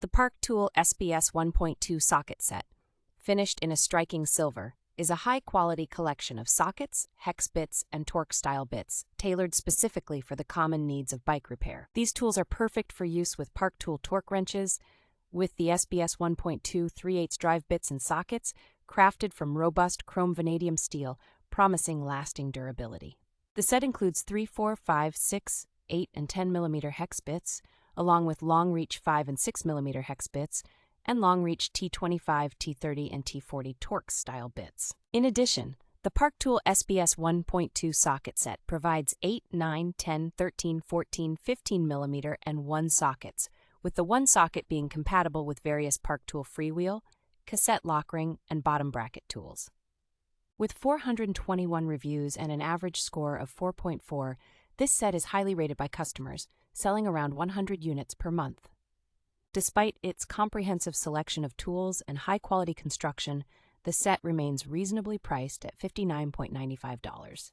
The Park Tool SBS-1.2 socket set, finished in a striking silver, is a high-quality collection of sockets, hex bits, and Torx-style bits, tailored specifically for the common needs of bike repair. These tools are perfect for use with Park Tool torque wrenches, with the SBS 1.2 3/8 drive bits and sockets, crafted from robust chrome vanadium steel, promising lasting durability. The set includes 3, 4, 5, 6, 8, and 10 mm hex bits, along with long-reach 5 and 6 mm hex bits, and long-reach T25, T30, and T40 Torx style bits. In addition, the Park Tool SBS 1.2 socket set provides 8, 9, 10, 13, 14, 15 mm and 1 sockets, with the 1 socket being compatible with various Park Tool Freewheel, Cassette Lockring, and bottom bracket tools. With 421 reviews and an average score of 4.4, this set is highly rated by customers, selling around 100 units per month. Despite its comprehensive selection of tools and high-quality construction, the set remains reasonably priced at $59.95.